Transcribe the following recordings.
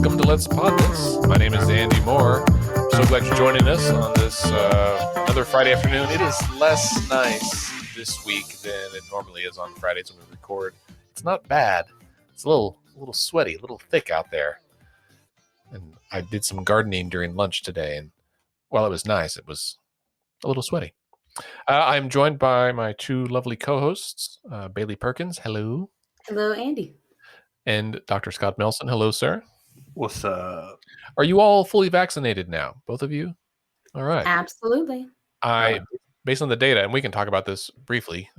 welcome to Let's Pod This. My name is Andy Moore. So glad you're joining us on this another Friday afternoon. It is less nice this week than it normally is on Fridays when we record. It's not bad. It's a little sweaty, a little thick out there. And I did some gardening during lunch today, and while it was nice, it was a little sweaty. I'm joined by my two lovely co-hosts, Bailey Perkins. Hello. Hello, Andy. And Dr. Scott Melson. Hello, sir. What's up? Are you all fully vaccinated now? Both of you? All right. Absolutely. Based on the data, and we can talk about this briefly,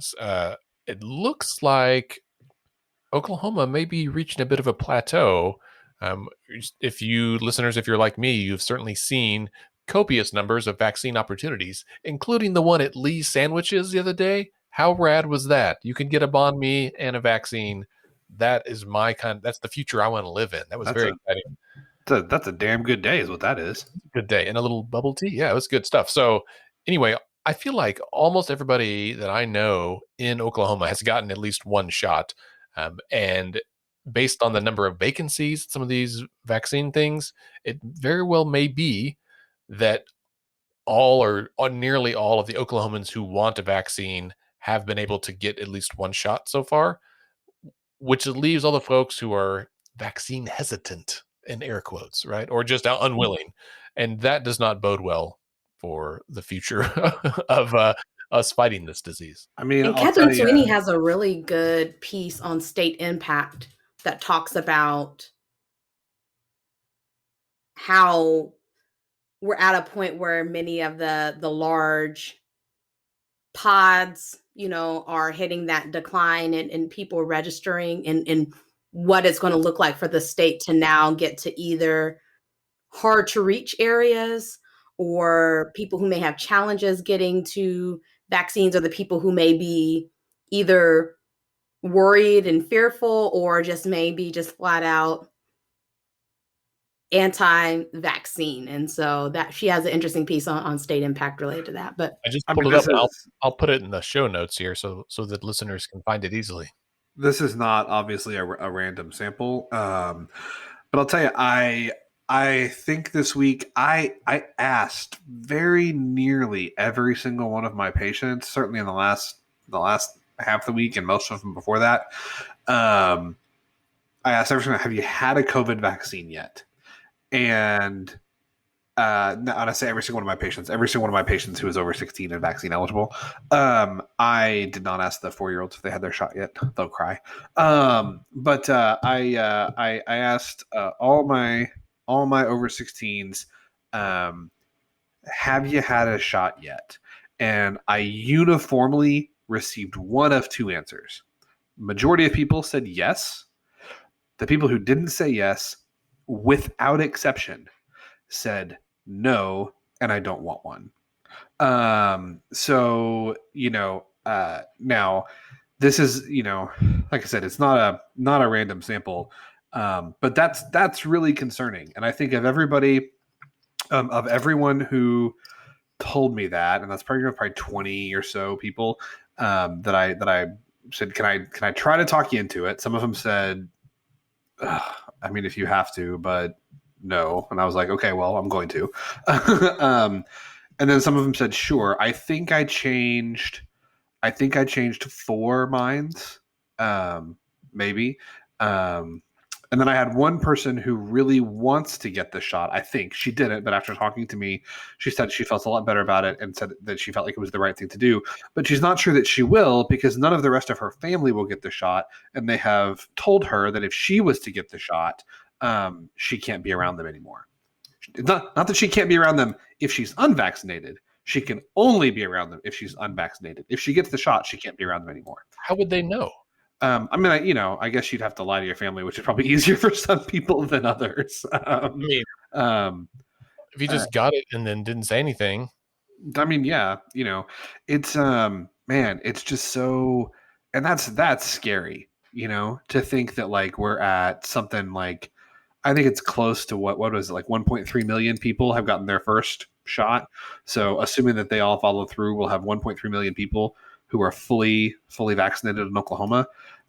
it looks like Oklahoma may be reaching a bit of a plateau. If you're like me, you've certainly seen copious numbers of vaccine opportunities, including the one at Lee's Sandwiches the other day. How rad was that? You can get a banh mi and a vaccine. That is that's the future I want to live in. That was very exciting. That's a damn good day is what that is. Good day. And a little bubble tea. Yeah, it was good stuff. So anyway, I feel like almost everybody that I know in Oklahoma has gotten at least one shot. And based on the number of vacancies, some of these vaccine things, it very well may be that all or nearly all of the Oklahomans who want a vaccine have been able to get at least one shot so far, which leaves all the folks who are vaccine hesitant, in air quotes, right? Or just unwilling. And that does not bode well for the future of us fighting this disease. I mean, and Catherine Sweeney has a really good piece on state impact that talks about how we're at a point where many of the large pods, are hitting that decline and people registering and what it's going to look like for the state to now get to either hard to reach areas or people who may have challenges getting to vaccines, or the people who may be either worried and fearful or just maybe just flat out anti-vaccine. And so that she has an interesting piece on state impact related to that. But I just pulled it up. I'll put it in the show notes here so that listeners can find it easily. This is not obviously a random sample, but I'll tell you, I think this week I asked very nearly every single one of my patients, certainly in the last half of the week and most of them before that. I asked everyone, have you had a COVID vaccine yet? And I say every single one of my patients who is over 16 and vaccine eligible. I did not ask the 4-year-olds if they had their shot yet. They'll cry. But I asked all my over 16s, have you had a shot yet? And I uniformly received one of two answers. Majority of people said yes. The people who didn't say yes, without exception, said no, and I don't want one. So now this is, like I said, it's not a random sample, but that's really concerning. And I think of everybody, of everyone who told me that, and that's probably 20 or so people that I said, can I try to talk you into it? Some of them said, I mean, if you have to, but no. And I was like, okay, well, I'm going to. And then some of them said, sure. I think I changed 4 minds, maybe. And then I had one person who really wants to get the shot. I think she didn't, but after talking to me, she said she felt a lot better about it and said that she felt like it was the right thing to do. But she's not sure that she will because none of the rest of her family will get the shot. And they have told her that if she was to get the shot, she can't be around them anymore. Not that she can't be around them if she's unvaccinated. She can only be around them if she's unvaccinated. If she gets the shot, she can't be around them anymore. How would they know? I guess you'd have to lie to your family, which is probably easier for some people than others. If you just got it and then didn't say anything. I mean, yeah, it's it's just so, and that's scary, to think that like we're at something like, I think it's close to what was it, like 1.3 million people have gotten their first shot. So assuming that they all follow through, we'll have 1.3 million people who are fully vaccinated in Oklahoma.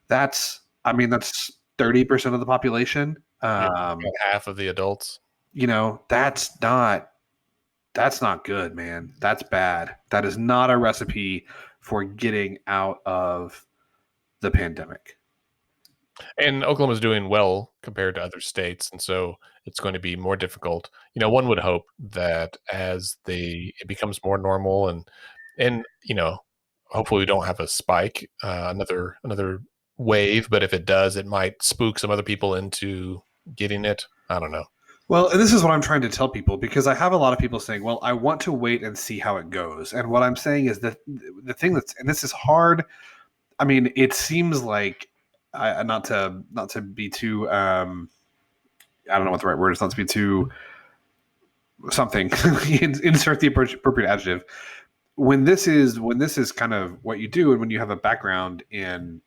That's 30% of the population. Yeah, Um, about half of the adults. that's not good, man. That's bad. That is not a recipe for getting out of the pandemic. And Oklahoma's doing well compared to other states, and so it's going to be more difficult. One would hope that as it becomes more normal, and hopefully we don't have a spike, another wave. But if it does, it might spook some other people into getting it. I don't know. Well, and this is what I'm trying to tell people because I have a lot of people saying, "Well, I want to wait and see how it goes." And what I'm saying is that the thing and this is hard. I mean, it seems like not to be too I don't know what the right word is, not to be too something. Insert the appropriate adjective. When this is kind of what you do, and when you have a background in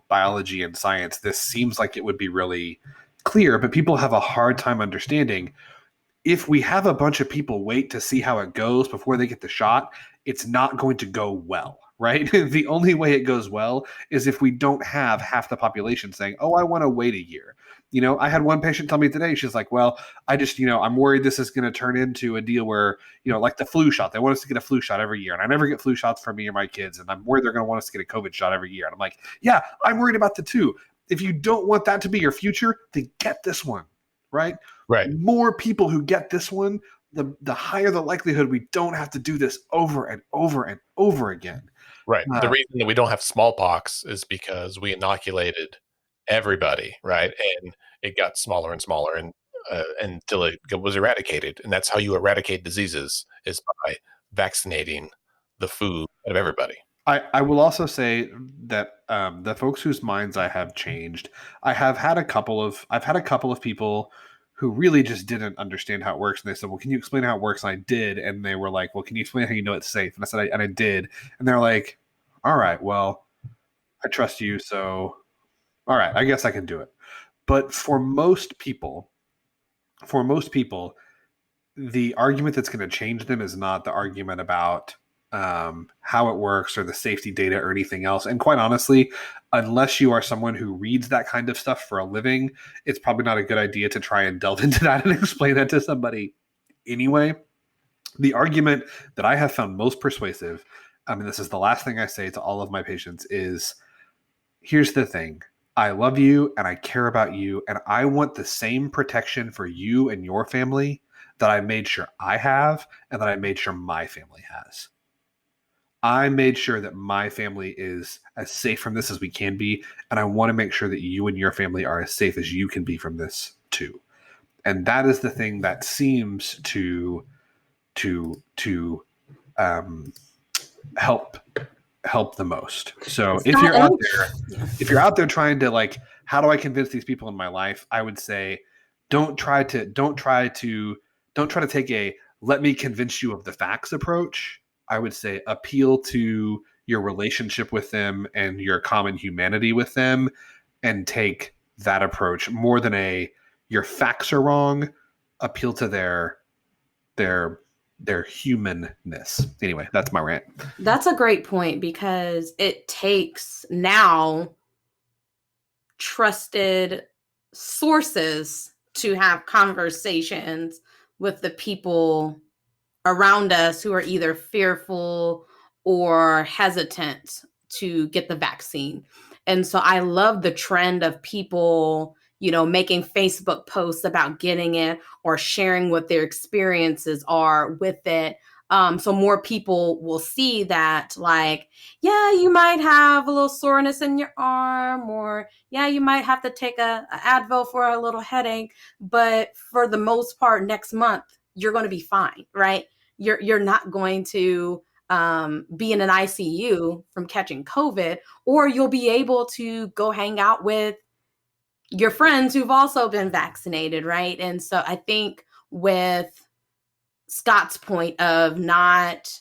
biology and science, this seems like it would be really clear. But people have a hard time understanding if we have a bunch of people wait to see how it goes before they get the shot, it's not going to go well, right? The only way it goes well is if we don't have half the population saying, "Oh, I want to wait a year." I had one patient tell me today, she's like, "Well, I just, I'm worried this is going to turn into a deal where, like the flu shot. They want us to get a flu shot every year, and I never get flu shots for me or my kids, and I'm worried they're going to want us to get a COVID shot every year." And I'm like, "Yeah, I'm worried about the two. If you don't want that to be your future, then get this one." Right? Right. More people who get this one, the higher the likelihood we don't have to do this over and over and over again. Right. The reason that we don't have smallpox is because we inoculated everybody, right? And it got smaller and smaller, and until it was eradicated. And that's how you eradicate diseases, is by vaccinating the food of everybody. I will also say that the folks whose minds I have changed, I've had a couple of people who really just didn't understand how it works, and they said, "Well, can you explain how it works?" And I did, and they were like, "Well, can you explain how you know it's safe?" And I said, I did, and they're like, "All right, well, I trust you, so all right, I guess I can do it." But for most people, the argument that's going to change them is not the argument about how it works or the safety data or anything else. And quite honestly, unless you are someone who reads that kind of stuff for a living, it's probably not a good idea to try and delve into that and explain that to somebody anyway. The argument that I have found most persuasive, I mean, this is the last thing I say to all of my patients, is here's the thing. I love you and I care about you, and I want the same protection for you and your family that I made sure I have and that I made sure my family has. I made sure that my family is as safe from this as we can be, and I want to make sure that you and your family are as safe as you can be from this too. And that is the thing that seems to um, help the most. So if you're out there trying to, like, how do I convince these people in my life? I would say don't try to take a let me convince you of the facts approach. I would say appeal to your relationship with them and your common humanity with them, and take that approach more than your facts are wrong. Appeal to their humanness. Anyway, that's my rant. That's a great point, because it takes now trusted sources to have conversations with the people around us who are either fearful or hesitant to get the vaccine. And so I love the trend of people, making Facebook posts about getting it or sharing what their experiences are with it. So more people will see that, like, yeah, you might have a little soreness in your arm, or yeah, you might have to take a Advil for a little headache, but for the most part, next month, you're going to be fine, right? You're not going to be in an ICU from catching COVID, or you'll be able to go hang out with your friends who've also been vaccinated, right? And so I think with Scott's point of not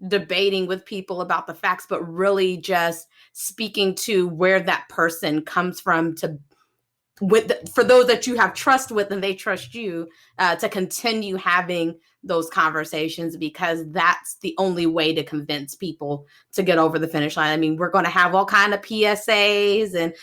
debating with people about the facts, but really just speaking to where that person comes from, for those that you have trust with and they trust you, to continue having those conversations, because that's the only way to convince people to get over the finish line. I mean, we're going to have all kind of PSAs and,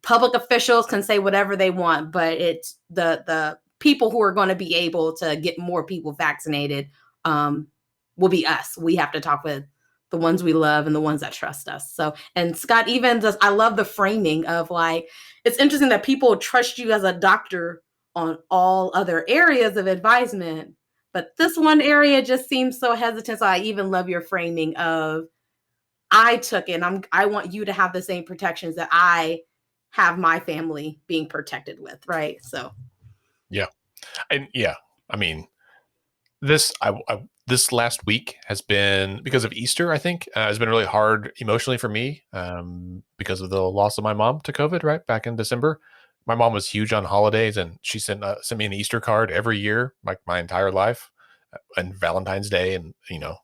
public officials can say whatever they want, but it's the people who are going to be able to get more people vaccinated will be us. We have to talk with the ones we love and the ones that trust us. So, and Scott, even does, I love the framing of like, it's interesting that people trust you as a doctor on all other areas of advisement, but this one area just seems so hesitant. So I even love your framing of, I took it and I want you to have the same protections that I have my family being protected with. Right. So, Yeah. And yeah, I mean, this last week has been, because of Easter, I think, has been really hard emotionally for me because of the loss of my mom to COVID, right? Back in December. My mom was huge on holidays, and she sent me an Easter card every year, like my entire life, and Valentine's Day and,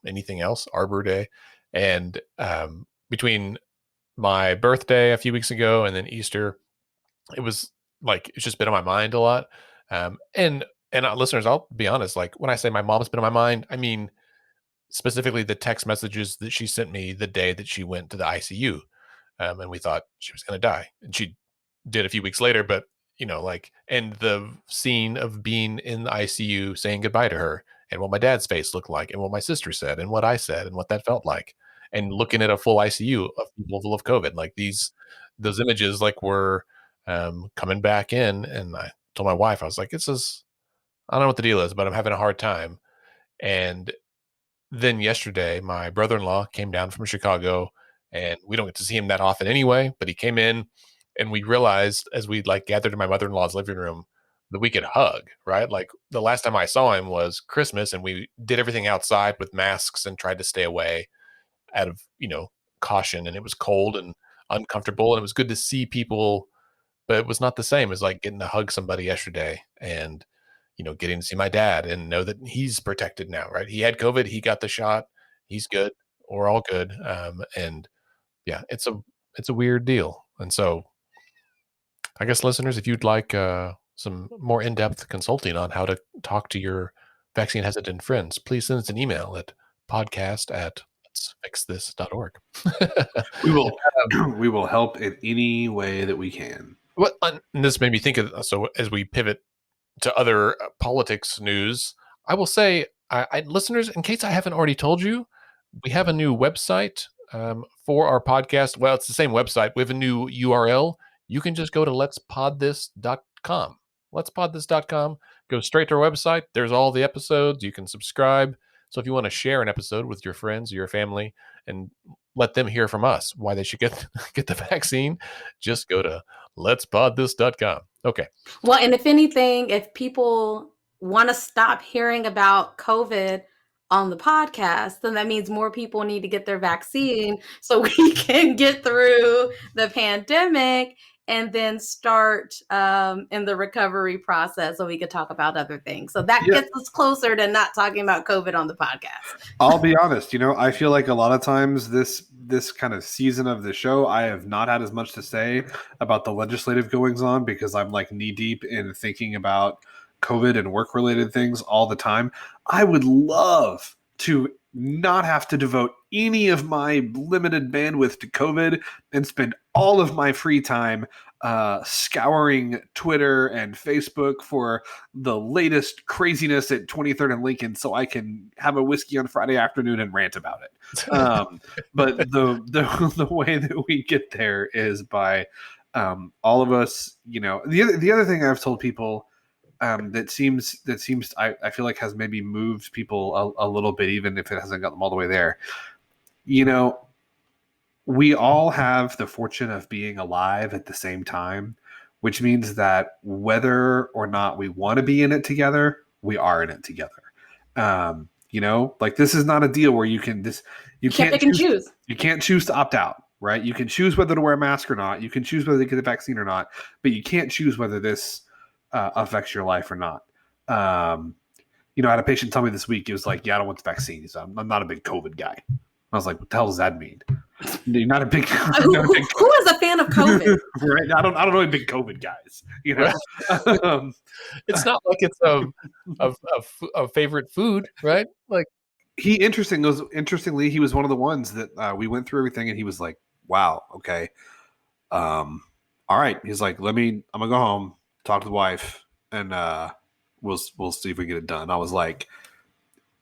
anything else, Arbor Day. And between my birthday a few weeks ago and then Easter, it was like, it's just been on my mind a lot. And listeners, I'll be honest, like when I say my mom's been on my mind, I mean specifically the text messages that she sent me the day that she went to the ICU. And we thought she was going to die. And she did a few weeks later, but and the scene of being in the ICU saying goodbye to her, and what my dad's face looked like, and what my sister said, and what I said, and what that felt like, and looking at a full ICU of people full of COVID, like those images, like were coming back in. And I told my wife, I was like, I don't know what the deal is, but I'm having a hard time. And then yesterday, my brother-in-law came down from Chicago, and we don't get to see him that often anyway, but he came in, and we realized as we like gathered in my mother-in-law's living room that we could hug, right? Like the last time I saw him was Christmas, and we did everything outside with masks and tried to stay away out of, caution. And it was cold and uncomfortable, and it was good to see people, but it was not the same as like getting to hug somebody yesterday and, getting to see my dad and know that he's protected now, right? He had COVID, he got the shot, he's good, we're all good. And yeah, it's a weird deal. And so I guess listeners, if you'd like some more in-depth consulting on how to talk to your vaccine hesitant friends, please send us an email at podcast@letsfixthis.org. We will we will help in any way that we can. Well, and this made me think of, so as we pivot to other politics news, I will say, listeners, in case I haven't already told you, we have a new website for our podcast. Well, it's the same website. We have a new URL. You can just go to letspodthis.com. Letspodthis.com. Go straight to our website. There's all the episodes. You can subscribe. So if you want to share an episode with your friends or your family and let them hear from us why they should get the vaccine, just go to letspodthis.com. Okay. well, and if anything, if people want to stop hearing about COVID on the podcast, then that means more people need to get their vaccine so we can get through the pandemic and then start in the recovery process so we could talk about other things. So that gets us closer to not talking about COVID on the podcast. I'll be honest, I feel like a lot of times this kind of season of the show, I have not had as much to say about the legislative goings on because I'm like knee deep in thinking about COVID and work related things all the time. I would love to not have to devote any of my limited bandwidth to COVID and spend all of my free time scouring Twitter and Facebook for the latest craziness at 23rd and Lincoln so I can have a whiskey on Friday afternoon and rant about it. But the way that we get there is by all of us, the other thing I've told people that seems I feel like has maybe moved people a little bit, even if it hasn't got them all the way there. We all have the fortune of being alive at the same time, which means that whether or not we want to be in it together, we are in it together. Like this is not a deal where you can't pick and choose. You can't choose to opt out, right? You can choose whether to wear a mask or not. You can choose whether to get the vaccine or not, but you can't choose whether this affects your life or not. I had a patient tell me this week, he was like, yeah, I don't want the vaccine. So I'm not a big COVID guy. I was like, what the hell does that mean? You're not a big who is a fan of COVID? Right? I don't know any big COVID guys. It's not like it's a favorite food, right? Like interestingly, he was one of the ones that we went through everything, and he was like, "Wow, okay, all right. He's like, I'm gonna go home, talk to the wife, and we'll see if we get it done. I was like,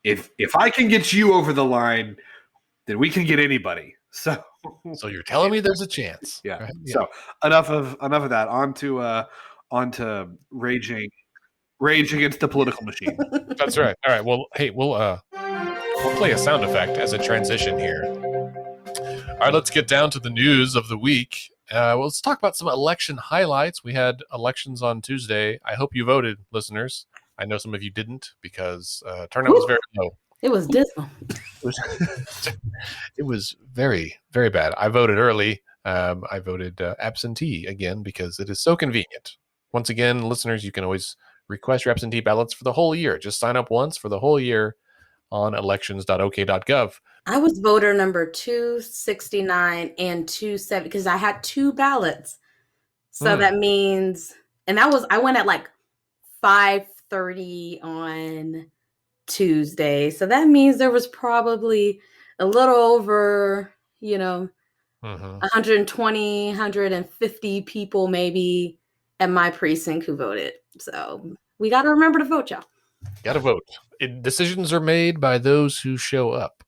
if I can get you over the line, then we can get anybody. So you're telling me there's a chance. yeah. Right? Yeah. So enough of that. On to rage against the political machine. That's right. All right. Well, hey, we'll play a sound effect as a transition here. All right, let's get down to the news of the week. Well, let's talk about some election highlights. We had elections on Tuesday. I hope you voted, listeners. I know some of you didn't because turnout was very low. It was dismal. It was very, very bad. I voted early. I voted absentee again because it is so convenient. Once again, listeners, you can always request your absentee ballots for the whole year. Just sign up once for the whole year on elections.ok.gov. I was voter number 269 and 270 because I had 2 ballots. So that means, and I went at like 5:30 on Tuesday. So that means there was probably a little over, 120, 150 people maybe at my precinct who voted. So we got to remember to vote, y'all. Got to vote. Decisions are made by those who show up.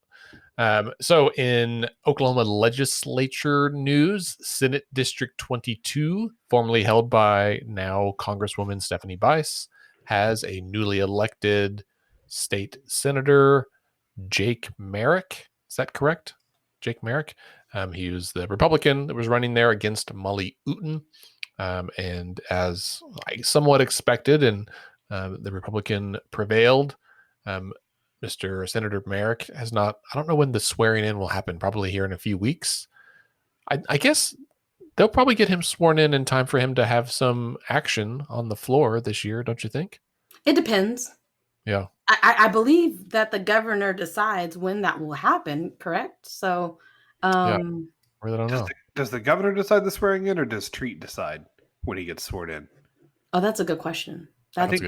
So in Oklahoma legislature news, Senate District 22, formerly held by now Congresswoman Stephanie Bice, has a newly elected state senator, Jake Merrick. Is that correct? Jake Merrick. He was the Republican that was running there against Molly Ooten. And as I somewhat expected, and the Republican prevailed. Mr. Senator Merrick has not, I don't know when the swearing in will happen, probably here in a few weeks. I guess they'll probably get him sworn in time for him to have some action on the floor this year, don't you think? It depends. Yeah. I believe that the governor decides when that will happen, correct? So, yeah, really don't know. Does the governor decide the swearing in, or does Treat decide when he gets sworn in? Oh, that's a good question. I think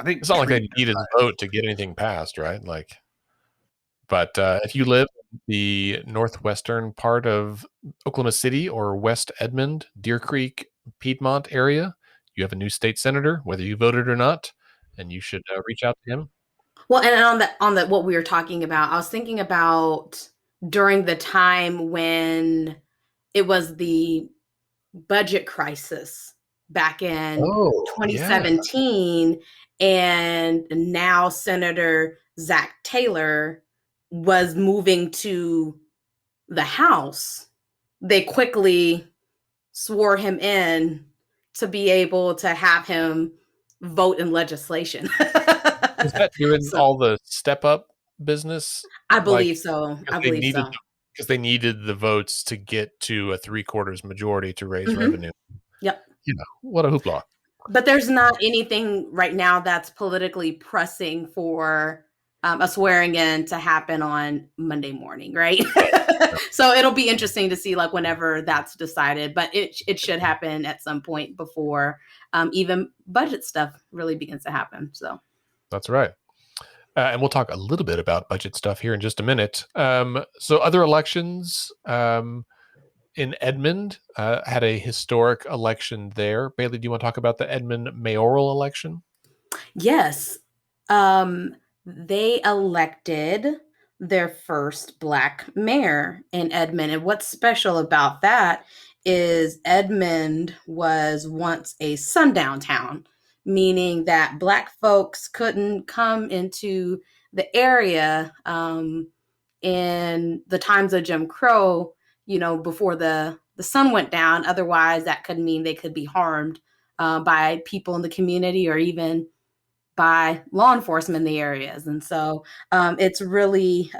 it's not like they need his vote to get anything passed, right? Like, but if you live in the northwestern part of Oklahoma City or West Edmond, Deer Creek, Piedmont area, you have a new state senator, whether you voted or not, and you should reach out to him. Well, and on the what we were talking about, I was thinking about during the time when it was the budget crisis back in 2017, and now Senator Zach Taylor was moving to the House. They quickly swore him in to be able to have him vote in legislation. Is that doing all the step up business? I believe so. Because they needed the votes to get to a 3/4 majority to raise revenue. Yep. What a hoopla. But there's not anything right now that's politically pressing for a swearing in to happen on Monday morning, right? So it'll be interesting to see like whenever that's decided, but it should happen at some point before even budget stuff really begins to happen. So that's right. And we'll talk a little bit about budget stuff here in just a minute. So other elections in Edmond had a historic election there. Bailey, do you want to talk about the Edmond mayoral election? Yes. They elected their first Black mayor in Edmond. And what's special about that is Edmond was once a sundown town, meaning that Black folks couldn't come into the area in the times of Jim Crow, before the sun went down. Otherwise, that could mean they could be harmed by people in the community or even by law enforcement in the areas. And so it's really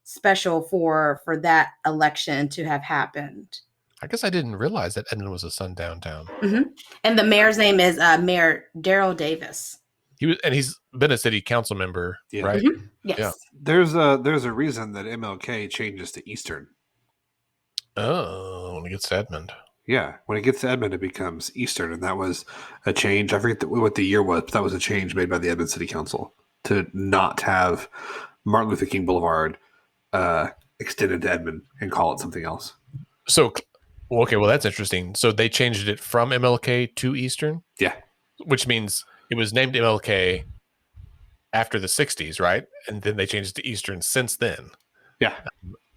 special for that election to have happened. I guess I didn't realize that Edmond was a sundown town. Mm-hmm. And the mayor's name is Mayor Darrell Davis. He's been a city council member, right? Mm-hmm. Yes. Yeah. There's a reason that MLK changes to Eastern. Oh, when it gets to Edmond. Yeah, when it gets to Edmond, it becomes Eastern, and that was a change. I forget what the year was, but that was a change made by the Edmond City Council to not have Martin Luther King Boulevard extended to Edmond and call it something else. So Well, okay, well that's interesting. So they changed it from MLK to Eastern, Yeah, which means it was named MLK after the 60s, right? And then they changed it to Eastern since then. yeah.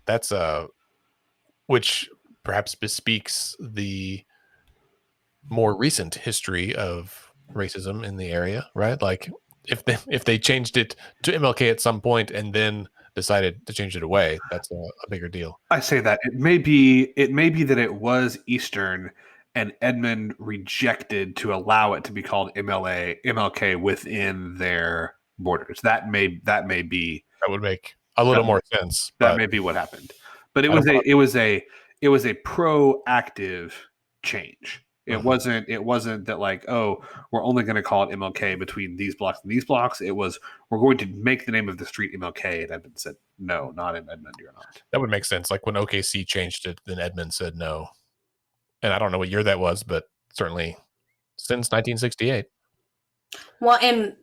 That's which perhaps bespeaks the more recent history of racism in the area, right? Like if they changed it to MLK at some point and then decided to change it away, that's a bigger deal. I say that it may be that it was Eastern, and Edmund rejected to allow it to be called MLK within their borders. That may be That would make a that, little more sense, that but may be what happened. But it I don't was a want it was a it was a proactive change. to. It wasn't that like, oh, we're only going to call it MLK between these blocks and these blocks. It was, we're going to make the name of the street MLK, and Edmund said no, not in Edmond, you're not. That would make sense. Like when OKC changed it, then Edmund said no. And I don't know what year that was, but certainly since 1968. Well, and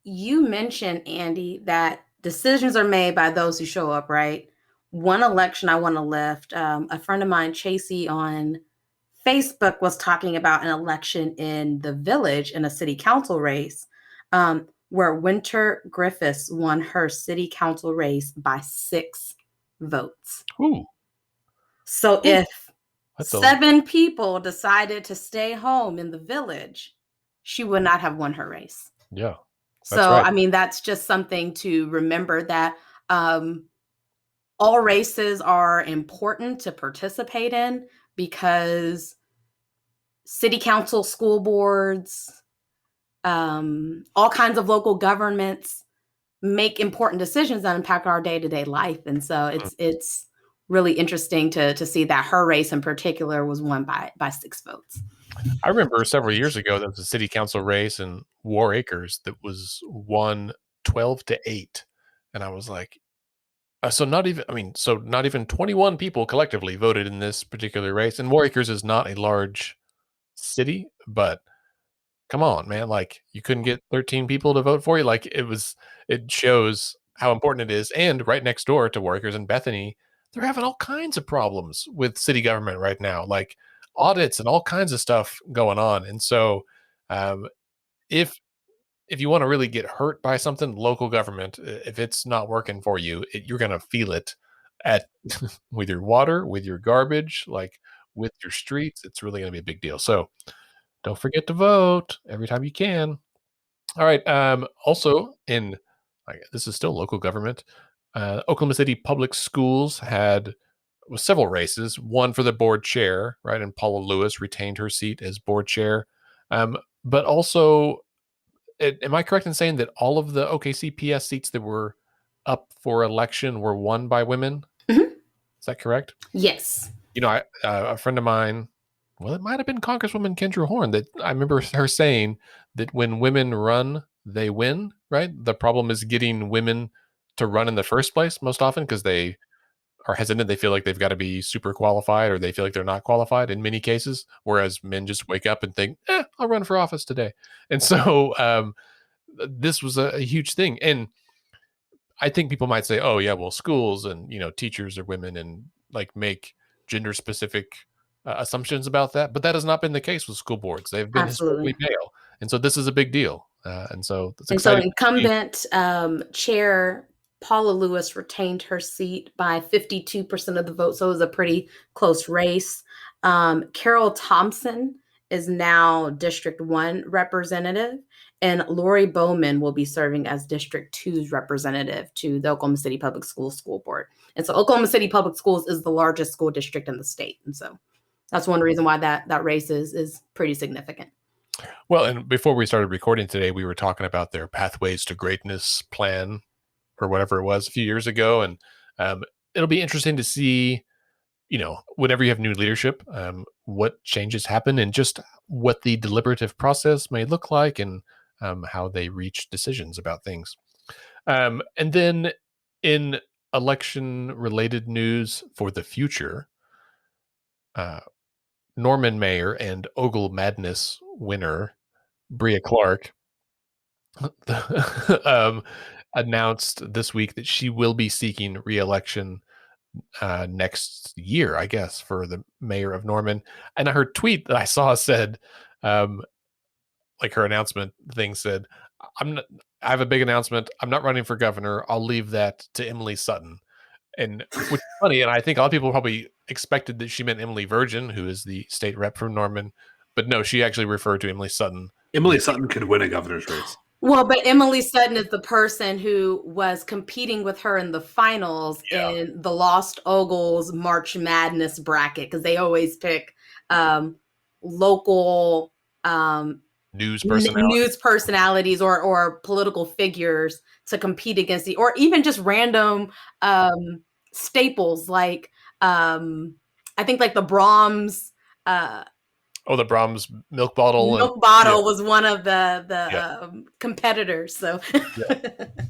you mentioned, Andy, that decisions are made by those who show up, right? One election I want to lift, a friend of mine, Chasey, on Facebook was talking about an election in the village in a city council race where Winter Griffiths won her city council race by 6 votes. Ooh, So ooh, if that's a 7 people decided to stay home in the village, she would not have won her race. yeah, that's So, right. I mean, that's just something to remember that all races are important to participate in because city council, school boards, all kinds of local governments make important decisions that impact our day-to-day life. And so it's really interesting to see that her race in particular was won by 6 votes. I remember several years ago there was a city council race in War Acres that was won 12-8, and I was like, so not even so not even 21 people collectively voted in this particular race. And War Acres is not a large city, but come on, man, like you couldn't get 13 people to vote for you. Like it shows how important it is. And right next door to War Acres in Bethany, they're having all kinds of problems with city government right now, like audits and all kinds of stuff going on. And so um, if you want to really get hurt by something, local government, if it's not working for you, you're going to feel it at with your water, with your garbage, like with your streets. It's really going to be a big deal. So don't forget to vote every time you can. All right. Also, in this is still local government. Oklahoma City Public Schools had several races. One for the board chair, right? And Paula Lewis retained her seat as board chair. But also, am I correct in saying that all of the OKCPS seats that were up for election were won by women? Mhm. Is that correct? Yes. A friend of mine, well, it might have been Congresswoman Kendra Horn, that I remember her saying that when women run, they win, right? The problem is getting women to run in the first place most often because they are hesitant. They feel like they've got to be super qualified or they feel like they're not qualified in many cases, whereas men just wake up and think, I'll run for office today. And so this was a huge thing. And I think people might say, "Oh yeah, well, schools and teachers are women," and like make gender specific assumptions about that. But that has not been the case with school boards. They've been historically Absolutely. male, and so this is a big deal. And so it's And so exciting to see. incumbent chair Paula Lewis retained her seat by 52% of the vote. So it was a pretty close race. Carol Thompson is now District 1 representative, and Lori Bowman will be serving as District 2's representative to the Oklahoma City Public Schools School Board. And so Oklahoma City Public Schools is the largest school district in the state. And so that's one reason why that race is pretty significant. Well, and before we started recording today, we were talking about their Pathways to Greatness plan or whatever it was a few years ago, and um, it'll be interesting to see whenever you have new leadership, what changes happen and just what the deliberative process may look like and how they reach decisions about things. And then in election related news for the future, Norman Mayor and Ogle Madness winner, Bria Clark, announced this week that she will be seeking re-election next year, I guess, for the mayor of Norman. And her tweet that I saw said, um, like her announcement thing said, "I'm not. I have a big announcement. I'm not running for governor. I'll leave that to Emily Sutton." And which is funny, and I think a lot of people probably expected that she meant Emily Virgin, who is the state rep from Norman, but no, she actually referred to Emily Sutton. Emily Sutton could win a governor's race. Well, but Emily Sutton is the person who was competing with her in the finals in the Lost Ogles March Madness bracket, because they always pick local News news personalities or political figures to compete against or even just random staples like I think like the Brahms the Brahms milk bottle was one of the competitors. So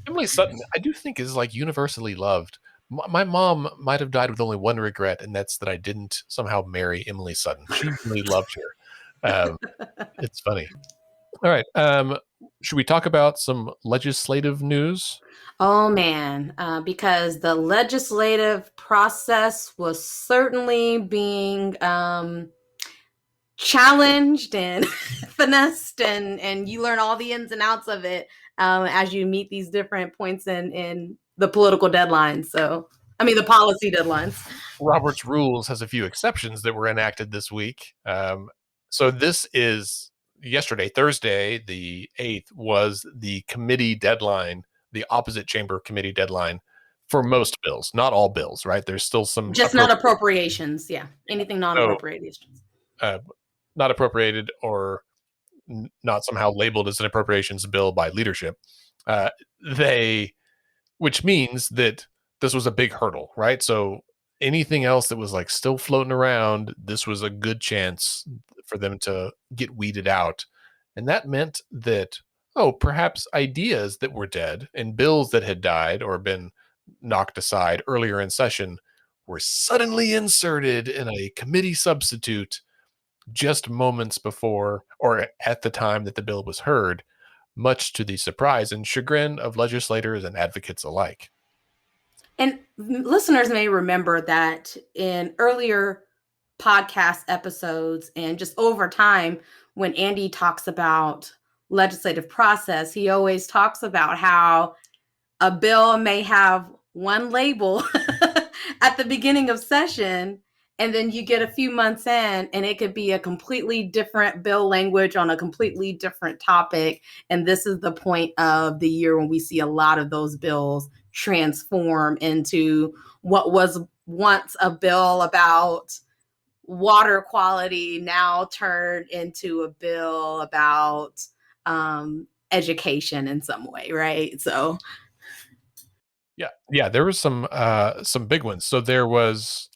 Emily Sutton, I do think, is like universally loved. My mom might have died with only one regret, and that's that I didn't somehow marry Emily Sutton. She really loved her. It's funny. All right. Should we talk about some legislative news? Oh man, because the legislative process was certainly being challenged and finessed, and you learn all the ins and outs of it as you meet these different points in the political deadlines. So, I mean, the policy deadlines. Robert's Rules has a few exceptions that were enacted this week. So this is yesterday, Thursday, the 8th, was the committee deadline, the opposite chamber committee deadline for most bills, not all bills, right? There's still some just not appropriations. Yeah. Anything non-appropriations. Not appropriated or not somehow labeled as an appropriations bill by leadership. Which means that this was a big hurdle, right? So anything else that was like still floating around, this was a good chance for them to get weeded out. And that meant that, perhaps ideas that were dead and bills that had died or been knocked aside earlier in session were suddenly inserted in a committee substitute just moments before or at the time that the bill was heard, much to the surprise and chagrin of legislators and advocates alike. And listeners may remember that in earlier podcast episodes and just over time, when Andy talks about legislative process, he always talks about how a bill may have one label at the beginning of session, and then you get a few months in and it could be a completely different bill language on a completely different topic. And this is the point of the year when we see a lot of those bills transform into what was once a bill about water quality now turned into a bill about education in some way, right? So yeah, there was some big ones. So there was,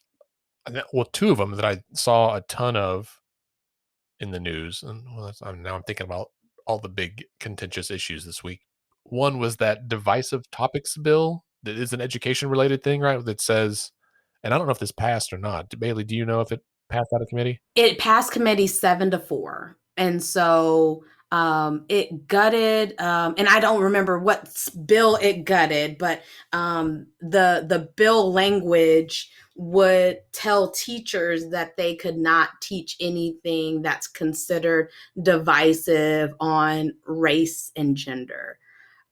two of them that I saw a ton of in the news, and now I'm thinking about all the big contentious issues this week. One was that divisive topics bill that is an education related thing, right? That says, and I don't know if this passed or not. Bailey, do you know if it passed out of committee? It passed committee 7-4. And so it gutted, and I don't remember what bill it gutted, but the bill language would tell teachers that they could not teach anything that's considered divisive on race and gender.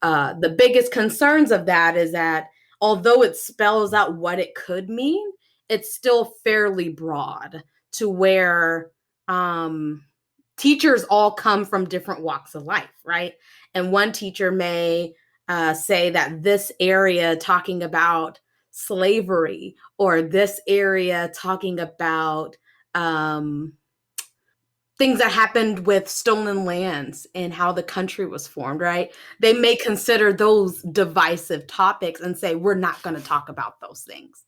The biggest concerns of that is that although it spells out what it could mean, it's still fairly broad to where teachers all come from different walks of life, right? And one teacher may say that this area talking about slavery or this area talking about things that happened with stolen lands and how the country was formed, right? They may consider those divisive topics and say, we're not going to talk about those things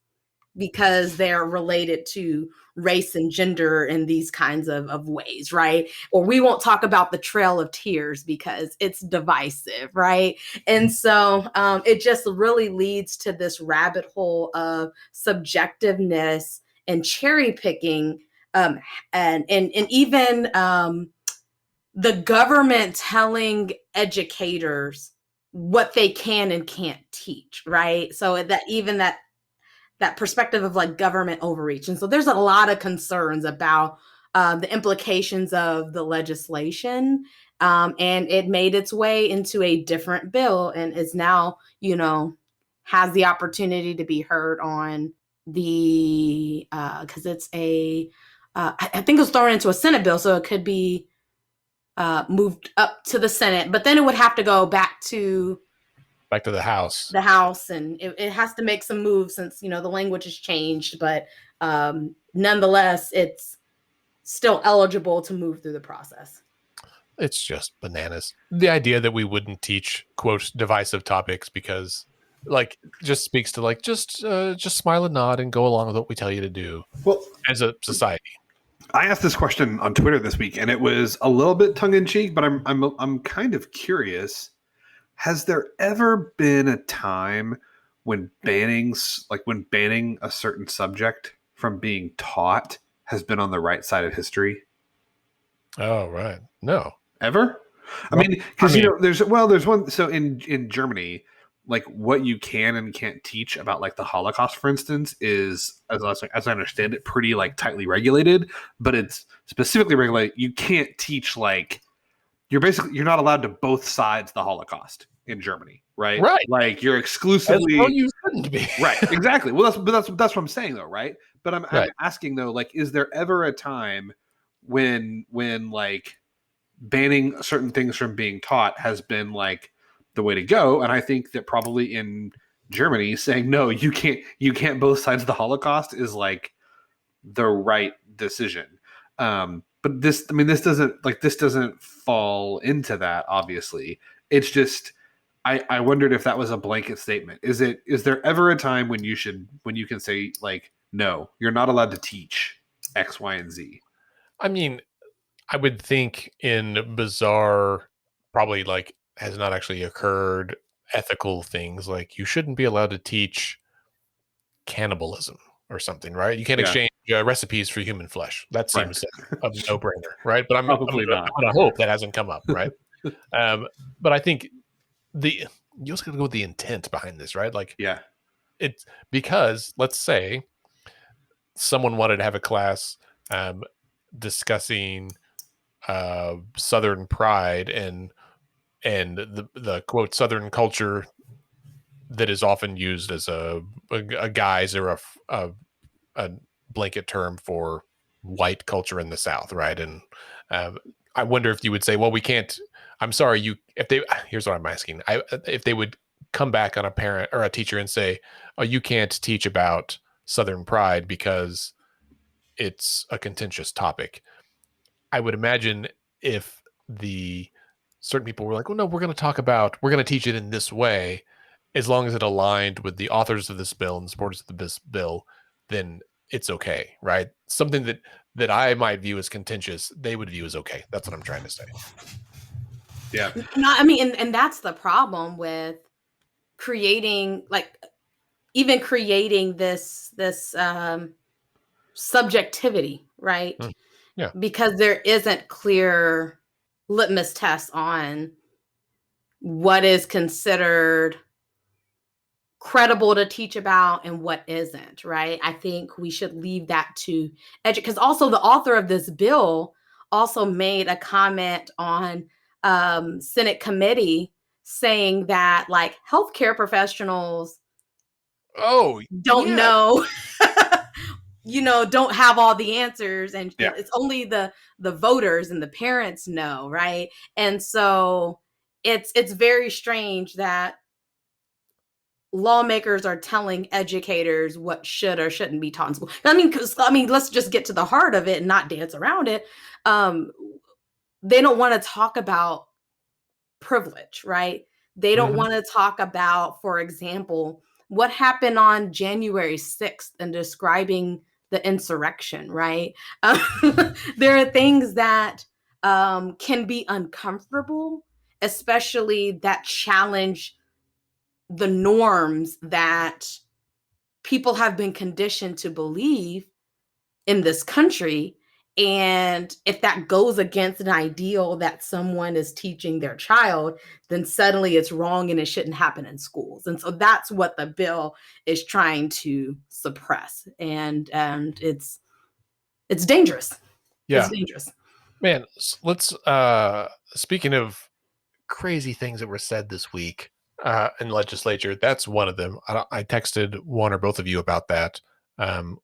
because they're related to race and gender in these kinds of ways, right? Or we won't talk about the Trail of Tears because it's divisive, right? And so it just really leads to this rabbit hole of subjectiveness and cherry picking, and even the government telling educators what they can and can't teach, right? So that even that that perspective of like government overreach. And so there's a lot of concerns about the implications of the legislation. And it made its way into a different bill and is now, has the opportunity to be heard on the, because it's I think it was thrown into a Senate bill, so it could be moved up to the Senate, but then it would have to go back to the House. The House, and it has to make some moves since the language has changed. But nonetheless, it's still eligible to move through the process. It's just bananas. The idea that we wouldn't teach quote divisive topics because like just speaks to like just smile and nod and go along with what we tell you to do. Well, as a society. I asked this question on Twitter this week, and it was a little bit tongue in cheek, but I'm kind of curious. Has there ever been a time when banning a certain subject from being taught has been on the right side of history? Oh, right. No. Ever? I mean, because there's one. So in Germany, like what you can and can't teach about like the Holocaust, for instance, is as I understand it, pretty like tightly regulated. But it's specifically regulated. You can't teach like you're not allowed to both sides the Holocaust in Germany, right? Right. Like you're exclusively. You shouldn't be. Right. Exactly. Well, that's what I'm saying though, right? But I'm asking though, like, is there ever a time when like banning certain things from being taught has been like the way to go? And I think that probably in Germany saying no, you can't both sides of the Holocaust is like the right decision. But this doesn't fall into that, obviously. It's just I wondered if that was a blanket statement. Is there ever a time when you can say like, no, you're not allowed to teach X, Y, and Z? I mean, I would think in bizarre, probably like has not actually occurred ethical things like you shouldn't be allowed to teach cannibalism or something, right? You can't exchange recipes for human flesh. That seems a no-brainer, right? But I'm gonna hope that hasn't come up, right? But I think you also got to go with the intent behind this, right? Like, it's because let's say someone wanted to have a class discussing Southern pride and the quote Southern culture that is often used as a guise or a blanket term for white culture in the South, right? And I wonder if you would say, well, we can't. I'm sorry, here's what I'm asking. If they would come back on a parent or a teacher and say, oh, you can't teach about Southern pride because it's a contentious topic. I would imagine if the certain people were like, well, no, we're going to teach it in this way, as long as it aligned with the authors of this bill and the supporters of this bill, then it's okay, right? Something that I might view as contentious, they would view as okay. That's what I'm trying to say. Yeah. No, I mean, and that's the problem with creating this subjectivity, right? Yeah. Because there isn't clear litmus tests on what is considered credible to teach about and what isn't, right? I think we should leave that to because also the author of this bill also made a comment on Senate committee saying that like healthcare professionals don't know don't have all the answers, and it's only the voters and the parents know, right? And so it's very strange that lawmakers are telling educators what should or shouldn't be taught in school. I mean, let's just get to the heart of it and not dance around it. They don't want to talk about privilege, right? They don't want to talk about, for example, what happened on January 6th and describing the insurrection, right? There are things that can be uncomfortable, especially that challenge the norms that people have been conditioned to believe in this country. And if that goes against an ideal that someone is teaching their child, then suddenly it's wrong and it shouldn't happen in schools. And so that's what the bill is trying to suppress. And it's dangerous. It's Yeah, dangerous. man. Let's speaking of crazy things that were said this week in legislature, that's one of them. I texted one or both of you about that.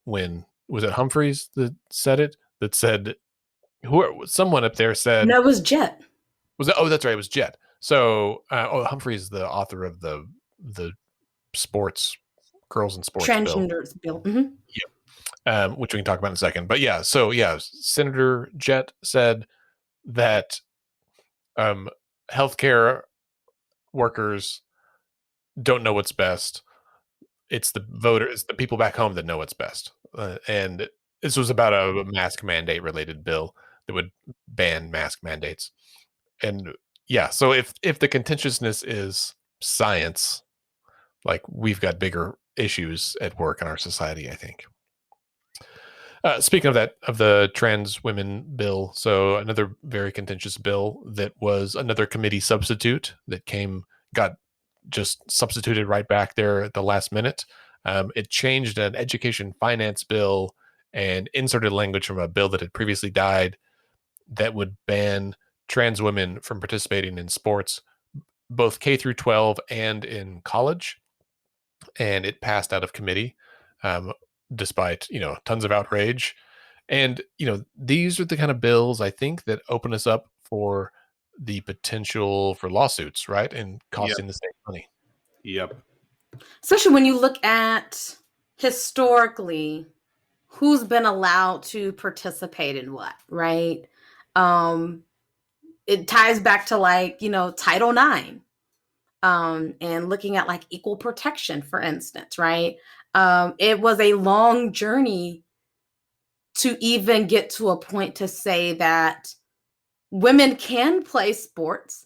When was it Humphreys that said it? That said, someone up there said, No, it was Jet. was it? Oh, that's right, it was Jet. So, Humphreys, the author of the sports girls in sports bill, Transgenders bill. Mhm. which we can talk about in a second. But yeah, so yeah, Senator Jet said that um, healthcare workers don't know what's best. It's the voters, the people back home that know what's best. And this was about a mask mandate related bill that would ban mask mandates. And yeah, so if the contentiousness is science, like we've got bigger issues at work in our society, I think. Speaking of that, of the trans women bill, so another very contentious bill that was another committee substitute that got just substituted right back there at the last minute. It changed an education finance bill and inserted language from a bill that had previously died that would ban trans women from participating in sports, both K through 12 and in college. And it passed out of committee, um, despite tons of outrage. And these are the kind of bills I think that open us up for the potential for lawsuits, right, and Yep. costing the state money. Yep. Especially when you look at historically who's been allowed to participate in what, right? Um, it ties back to Title IX, and looking at like equal protection, for instance, right? It was a long journey to even get to a point to say that women can play sports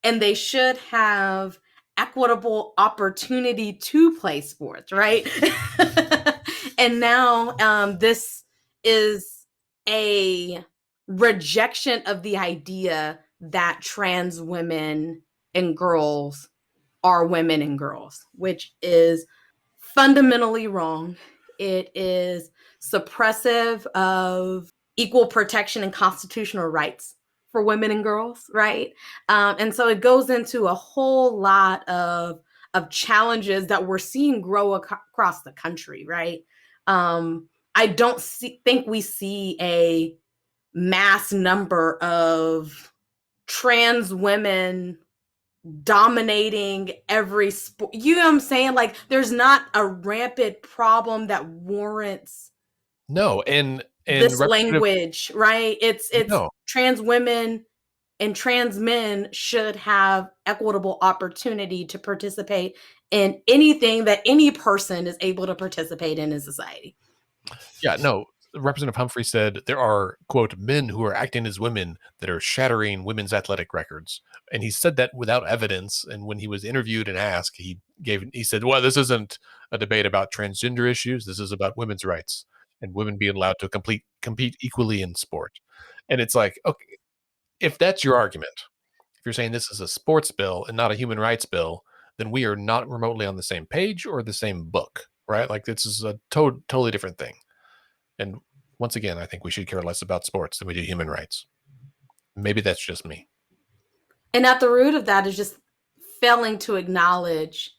and they should have equitable opportunity to play sports, right? And now this is a rejection of the idea that trans women and girls are women and girls, which is fundamentally wrong. It is suppressive of equal protection and constitutional rights for women and girls, right? And so it goes into a whole lot of challenges that we're seeing grow across the country, right? I don't think we see a mass number of trans women dominating every sport. You know what I'm saying? Like, there's not a rampant problem that warrants No, and this representative, language, right? It's no, trans women and trans men should have equitable opportunity to participate in anything that any person is able to participate in society. yeah, no. Representative Humphrey said there are, quote, men who are acting as women that are shattering women's athletic records. And he said that without evidence. And when he was interviewed and asked, he said, well, this isn't a debate about transgender issues. This is about women's rights and women being allowed to compete equally in sport. And it's like, okay, if that's your argument, if you're saying this is a sports bill and not a human rights bill, then we are not remotely on the same page or the same book, right? Like this is a totally different thing. And once again, I think we should care less about sports than we do human rights. Maybe that's just me. And at the root of that is just failing to acknowledge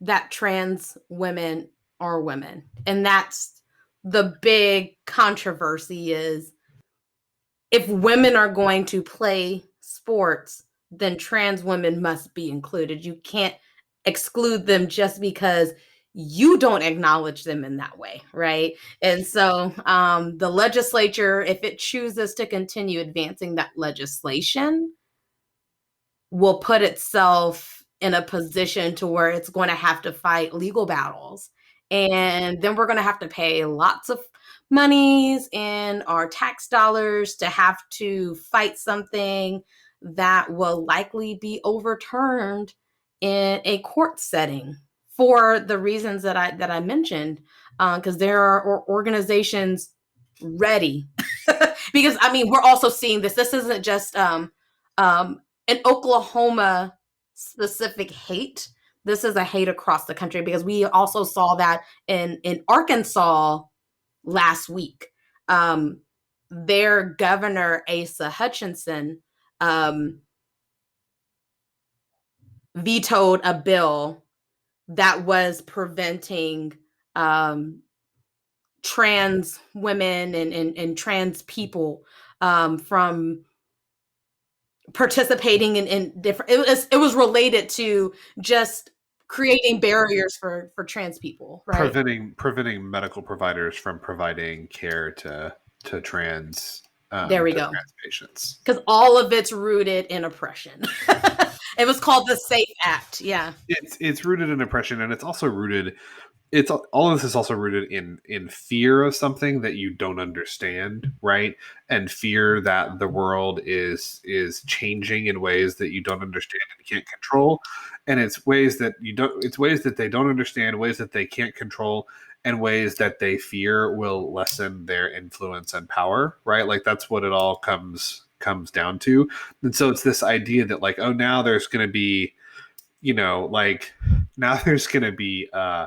that trans women are women. And that's the big controversy is if women are going to play sports, then trans women must be included. You can't exclude them just because you don't acknowledge them in that way, right? And so the legislature, if it chooses to continue advancing that legislation, will put itself in a position to where it's going to have to fight legal battles. And then we're going to have to pay lots of monies in our tax dollars to have to fight something that will likely be overturned in a court setting for the reasons that I mentioned, because there are organizations ready Because I mean, we're also seeing this. This isn't just an Oklahoma specific hate. This is a hate across the country, because we also saw that in Arkansas last week. Their governor, Asa Hutchinson, vetoed a bill that was preventing trans women and trans people from participating in different. It was related to just creating barriers for trans people, right? Preventing medical providers from providing care to There we go. trans patients. Because all of it's rooted in oppression. It was called the SAFE Act. Yeah. It's rooted in oppression, and it's also rooted. It's all of this is also rooted in fear of something that you don't understand, right? And fear that the world is changing in ways that you don't understand and can't control. And it's ways that they don't understand, ways that they can't control, and ways that they fear will lessen their influence and power, right? Like that's what it all comes down to. And so it's this idea that like, oh, now there's going to be, like now there's going to be uh,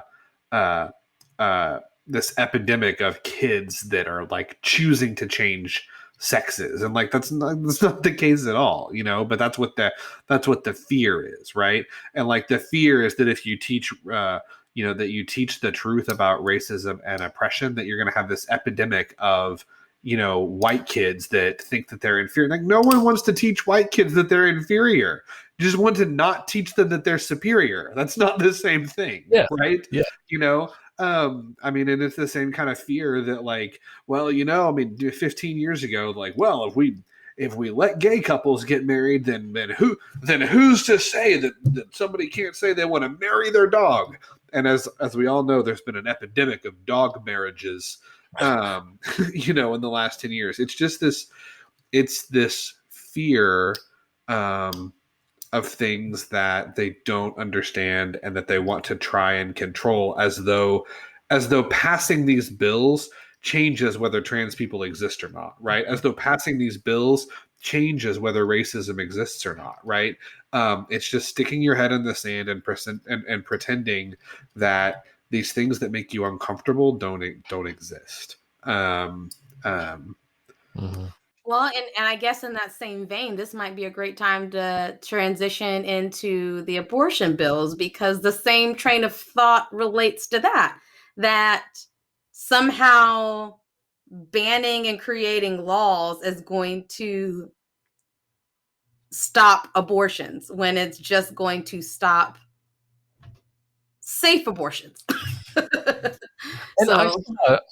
this epidemic of kids that are like choosing to change sexes, and like that's not the case at all, but that's what the fear is, right? And like the fear is that if you teach that you teach the truth about racism and oppression, that you're going to have this epidemic of white kids that think that they're inferior. Like no one wants to teach white kids that they're inferior. You just want to not teach them that they're superior. That's not the same thing, Yeah. right? Yeah. I mean, and it's the same kind of fear that like, well, I mean, 15 years ago, like, well, if we let gay couples get married, then who's to say that somebody can't say they want to marry their dog? And as we all know, there's been an epidemic of dog marriages, in the last 10 years. It's just this fear of things that they don't understand and that they want to try and control, as though passing these bills changes whether trans people exist or not, right? As though passing these bills changes whether racism exists or not, right? It's just sticking your head in the sand and pretending that these things that make you uncomfortable don't exist. Mm-hmm. Well, and I guess in that same vein, this might be a great time to transition into the abortion bills, because the same train of thought relates to that somehow banning and creating laws is going to stop abortions, when it's just going to stop safe abortions. And So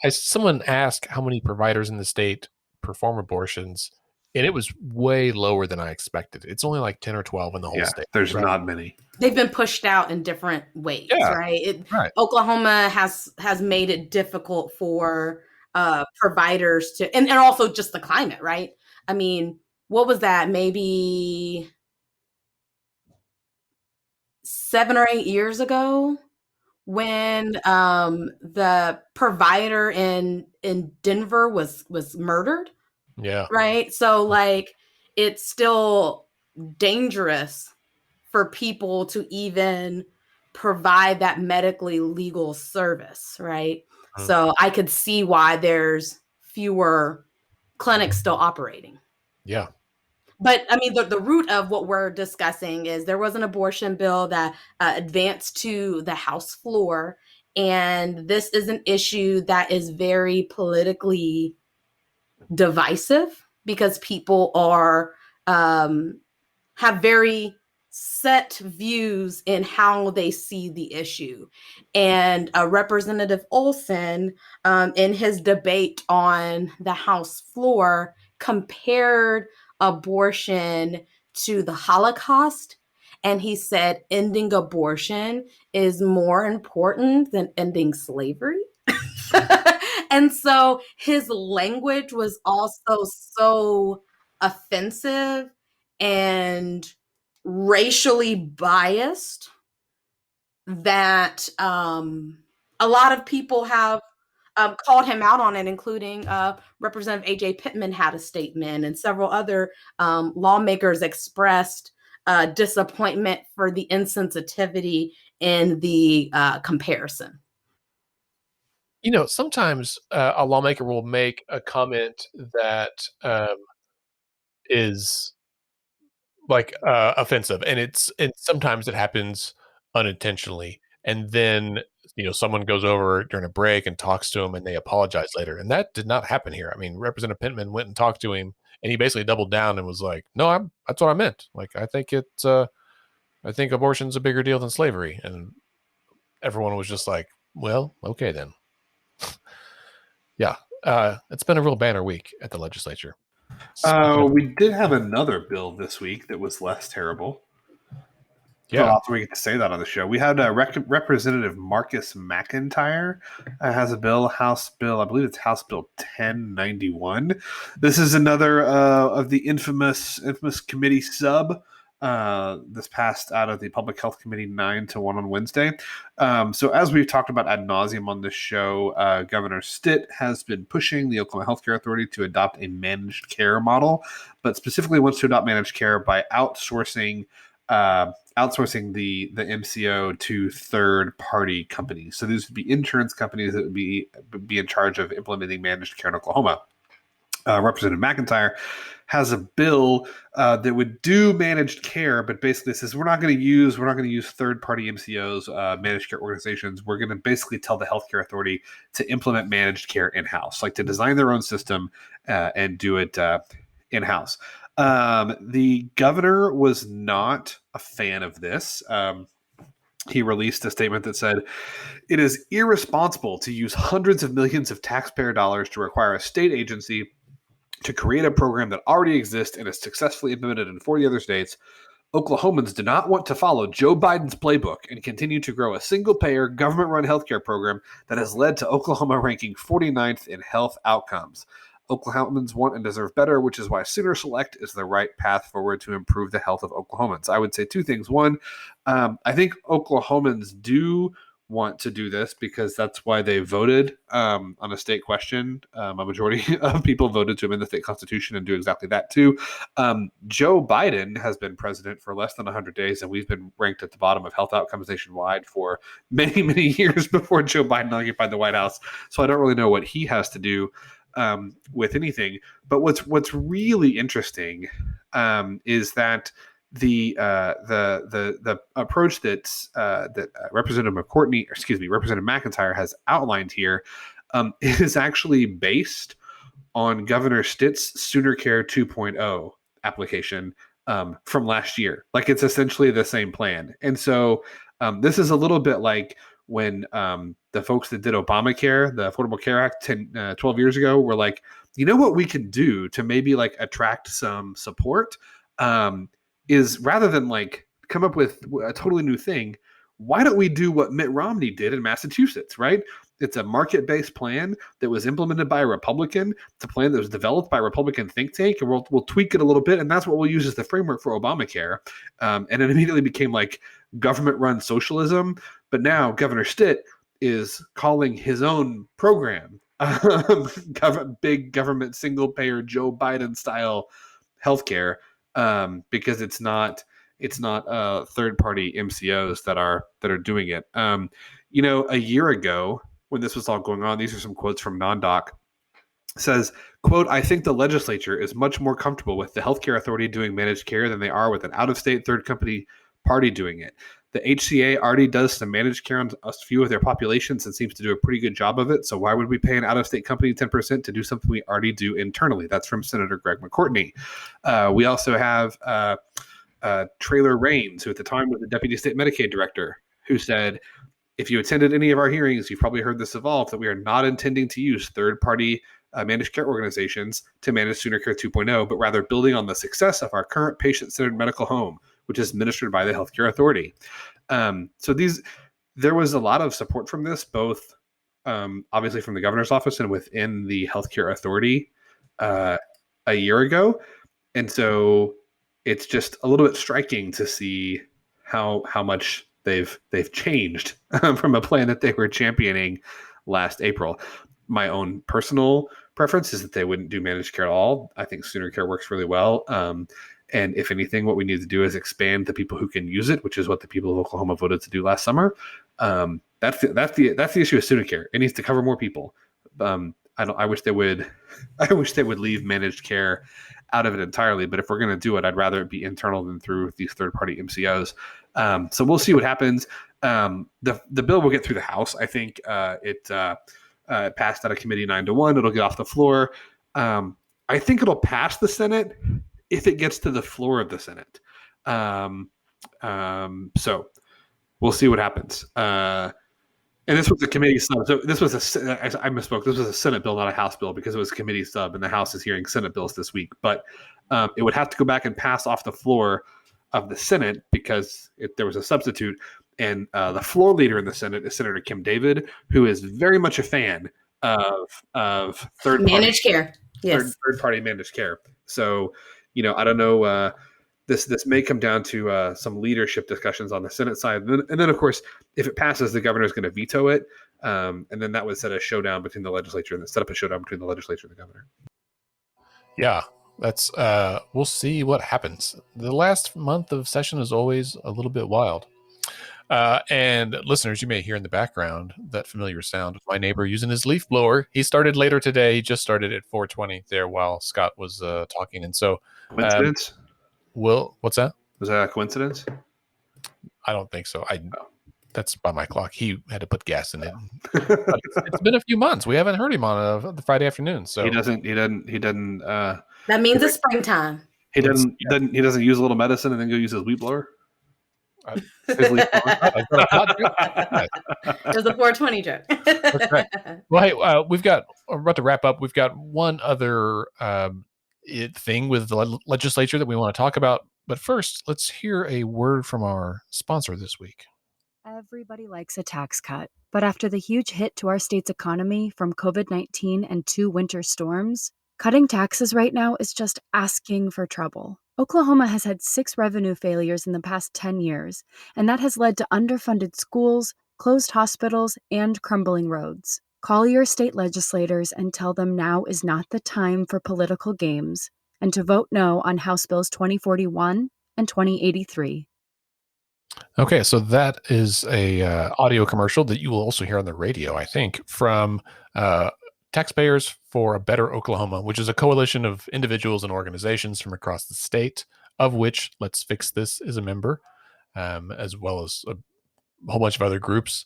someone asked how many providers in the state perform abortions, and it was way lower than I expected. It's only like 10 or 12 in the whole state. There's right? not many. they've been pushed out in different ways, Yeah, right? right. Oklahoma has made it difficult for providers to, and also just the climate, right? I mean, what was that? Maybe 7 or 8 years ago, when the provider in Denver was murdered, Yeah. right? So like, it's still dangerous for people to even provide that medically legal service, right? Mm. So I could see why there's fewer clinics still operating. Yeah. But I mean, the root of what we're discussing is there was an abortion bill that advanced to the House floor. And this is an issue that is very politically divisive, because people are have very set views in how they see the issue. And Representative Olson, in his debate on the House floor, compared abortion to the Holocaust. And he said ending abortion is more important than ending slavery. And so his language was also so offensive and racially biased that a lot of people have called him out on it, including Representative A.J. Pittman had a statement, and several other lawmakers expressed disappointment for the insensitivity in the comparison. Sometimes a lawmaker will make a comment that is like offensive, and sometimes it happens unintentionally, and then someone goes over during a break and talks to him, and they apologize later, and that did not happen here. I mean, Representative Pittman went and talked to him, and he basically doubled down and was like, "No, that's what I meant. Like, I think abortion's a bigger deal than slavery," and everyone was just like, "Well, okay then." Yeah, it's been a real banner week at the legislature. We did have another bill this week that was less terrible. Yeah. So we get to say that on the show. We had Representative Marcus McIntyre has a bill, House Bill, I believe it's House Bill 1091. This is another of the infamous committee sub. This passed out of the Public Health Committee 9-1 on Wednesday. So as we've talked about ad nauseum on this show, Governor Stitt has been pushing the Oklahoma Healthcare Authority to adopt a managed care model, but specifically wants to adopt managed care by outsourcing the MCO to third-party companies. So these would be insurance companies that would be in charge of implementing managed care in Oklahoma. Representative McIntyre has a bill that would do managed care, but basically says we're not going to use third-party MCOs, managed care organizations. We're going to basically tell the healthcare authority to implement managed care in-house, like to design their own system and do it in-house. The governor was not a fan of this. He released a statement that said, "It is irresponsible to use hundreds of millions of taxpayer dollars to require a state agency to create a program that already exists and is successfully implemented in 40 other states. Oklahomans do not want to follow Joe Biden's playbook and continue to grow a single-payer, government-run healthcare program that has led to Oklahoma ranking 49th in health outcomes. Oklahomans want and deserve better, which is why Sooner Select is the right path forward to improve the health of Oklahomans." I would say two things. One, I think Oklahomans do want to do this because that's why they voted on a state question. A majority of people voted to amend the state constitution and do exactly that too. Joe Biden has been president for less than 100 days, and we've been ranked at the bottom of health outcomes nationwide for many, many years before Joe Biden occupied the White House. So I don't really know what he has to do with anything. But what's really interesting is that the approach that Representative McIntyre has outlined here is actually based on Governor Stitt's Sooner Care 2.0 application from last year. Like, it's essentially the same plan. And so this is a little bit like when the folks that did Obamacare, the Affordable Care Act 12 years ago, were like, you know what we could do to maybe like attract some support is rather than like come up with a totally new thing, why don't we do what Mitt Romney did in Massachusetts, right? It's a market-based plan that was implemented by a Republican. It's a plan that was developed by a Republican think tank, and we'll tweak it a little bit, and that's what we'll use as the framework for Obamacare. And it immediately became like government-run socialism. But now Governor Stitt is calling his own program big government single-payer Joe Biden-style healthcare because it's not third-party MCOs that are doing it. A year ago, when this was all going on, these are some quotes from NonDoc. Says, quote, "I think the legislature is much more comfortable with the healthcare authority doing managed care than they are with an out-of-state third company party doing it. The HCA already does some managed care on a few of their populations and seems to do a pretty good job of it. So why would we pay an out-of-state company 10% to do something we already do internally?" That's from Senator Greg McCourtney. We also have Traylor Raines, who at the time was the Deputy State Medicaid Director, who said, "If you attended any of our hearings, you've probably heard this evolve, that we are not intending to use third-party managed care organizations to manage Sooner Care 2.0, but rather building on the success of our current patient-centered medical home, which is administered by the Healthcare Authority." So there was a lot of support from this, both obviously from the governor's office and within the Healthcare Authority a year ago. And so it's just a little bit striking to see how much they've changed from a plan that they were championing last April. my own personal preference is that they wouldn't do managed care at all. I think sooner care works really well. And if anything, what we need to do is expand the people who can use it, which is what the people of Oklahoma voted to do last summer. That's the issue with sooner care. It needs to cover more people. I wish they would leave managed care out of it entirely. But if we're going to do it, I'd rather it be internal than through these third-party MCOs. So we'll see what happens. The bill will get through the House. I think it passed out of committee 9-1. It'll get off the floor. I think it'll pass the Senate if it gets to the floor of the Senate. So we'll see what happens. And this was a committee sub. So this was I misspoke. This was a Senate bill, not a House bill, because it was a committee sub, and the House is hearing Senate bills this week. But it would have to go back and pass off the floor of the Senate because there was a substitute. And the floor leader in the Senate is Senator Kim David, who is very much a fan of managed care. Yes, third party managed care. So, I don't know. This may come down to some leadership discussions on the Senate side, and then of course, if it passes, the governor is going to veto it, and then that would set a showdown between the legislature and set up a showdown between the legislature and the governor. Yeah, that's we'll see what happens. The last month of session is always a little bit wild. And listeners, you may hear in the background that familiar sound of my neighbor using his leaf blower. He started later today. He just started at 4:20 there while Scott was talking, and so coincidence. What's that? Was that a coincidence? I don't think so. That's by my clock. He had to put gas in it. It's been a few months. We haven't heard him on the Friday afternoon. So he doesn't. That means it's springtime. He doesn't use a little medicine and then go use his weed blower. It was a 420 joke. Okay. Well, hey, we're about to wrap up. We've got one other thing with the legislature that we want to talk about. But first, let's hear a word from our sponsor this week. Everybody likes a tax cut, but after the huge hit to our state's economy from COVID-19 and 2 winter storms, cutting taxes right now is just asking for trouble. Oklahoma has had 6 revenue failures in the past 10 years, and that has led to underfunded schools, closed hospitals, and crumbling roads. Call your state legislators and tell them now is not the time for political games, and to vote no on House Bills 2041 and 2083. Okay, so that is a audio commercial that you will also hear on the radio, I think, from Taxpayers for a Better Oklahoma, which is a coalition of individuals and organizations from across the state, of which Let's Fix This is a member, as well as a whole bunch of other groups,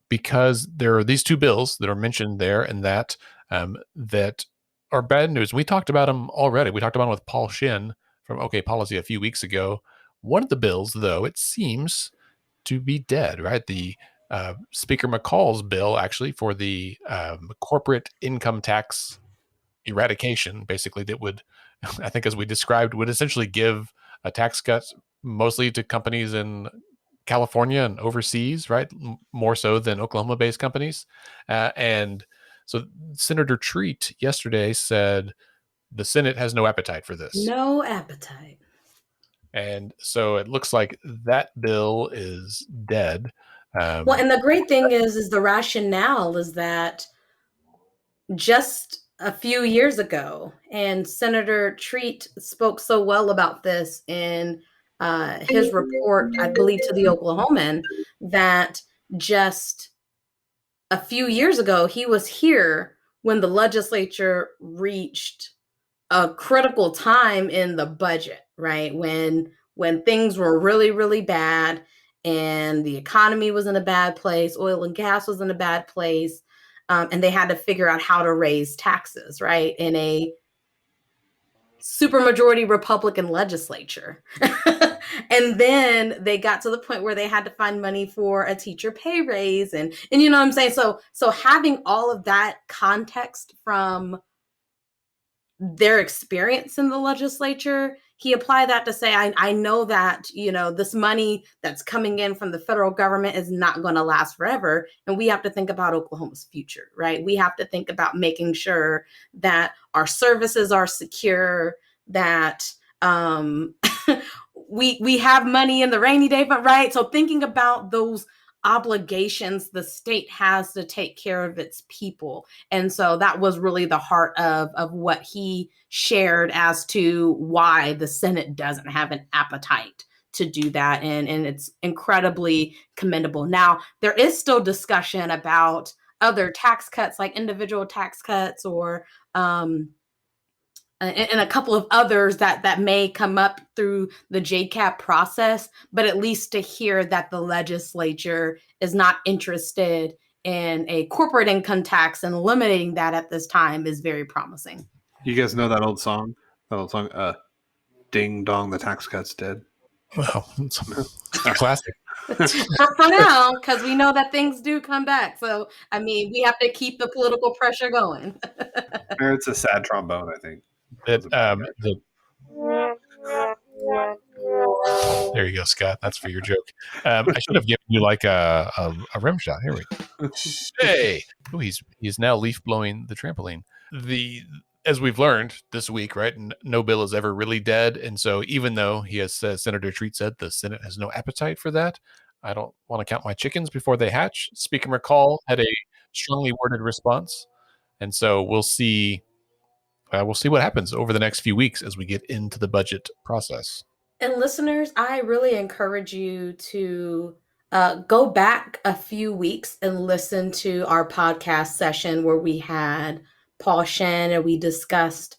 because there are these 2 bills that are mentioned there and that are bad news. We talked about them already. We talked about them with Paul Shin from OK Policy a few weeks ago. One of the bills, though, it seems to be dead, right? The Speaker McCall's bill, actually, for the corporate income tax eradication, basically, that would, I think, as we described, would essentially give a tax cut mostly to companies in California and overseas, right? More so than Oklahoma-based companies. And so Senator Treat yesterday said the Senate has no appetite for this. No appetite. And so it looks like that bill is dead. Well, and the great thing is the rationale is that just a few years ago, and Senator Treat spoke so well about this in his report, I believe, to the Oklahoman, that just a few years ago, he was here when the legislature reached a critical time in the budget, right? When things were really, really bad and the economy was in a bad place, oil and gas was in a bad place, and they had to figure out how to raise taxes, right? In a supermajority Republican legislature. And then they got to the point where they had to find money for a teacher pay raise. And you know what I'm saying? So having all of that context from their experience in the legislature, he applied that to say, I know that, this money that's coming in from the federal government is not going to last forever. And we have to think about Oklahoma's future, right? We have to think about making sure that our services are secure, that we have money in the rainy day, but right. So thinking about those obligations the state has to take care of its people. And so that was really the heart of what he shared as to why the Senate doesn't have an appetite to do that. And it's incredibly commendable. Now, there is still discussion about other tax cuts, like individual tax cuts, or and a couple of others that may come up through the JCAP process, but at least to hear that the legislature is not interested in a corporate income tax and eliminating that at this time is very promising. You guys know that old song? Ding dong, the tax cut's dead. Well, it's a classic. For now, because we know that things do come back. So, I mean, we have to keep the political pressure going. Or it's a sad trombone, I think. There you go, Scott. That's for your joke. I should have given you like a rim shot. Here we go. Hey, ooh, he's now leaf blowing the trampoline. As we've learned this week, right? No bill is ever really dead, and so even though Senator Treat said the Senate has no appetite for that, I don't want to count my chickens before they hatch. Speaker McCall had a strongly worded response, and so we'll see. We'll see what happens over the next few weeks as we get into the budget process. And listeners, I really encourage you to go back a few weeks and listen to our podcast session where we had Paul Shen and we discussed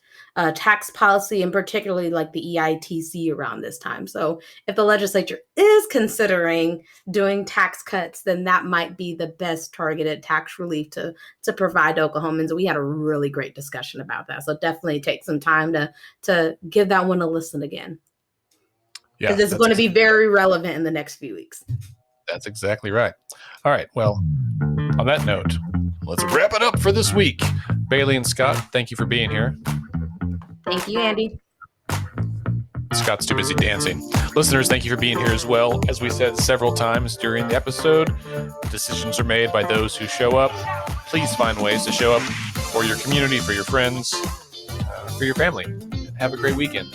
tax policy and particularly like the EITC around this time. So if the legislature is considering doing tax cuts, then that might be the best targeted tax relief to provide Oklahomans. We had a really great discussion about that. So definitely take some time to give that one a listen again. Yeah, because it's going to be very relevant in the next few weeks. That's exactly right. All right. Well, on that note, let's wrap it up for this week. Bailey and Scott, thank you for being here. Thank you, Andy. Scott's too busy dancing. Listeners, thank you for being here as well. As we said several times during the episode, decisions are made by those who show up. Please find ways to show up for your community, for your friends, for your family. Have a great weekend.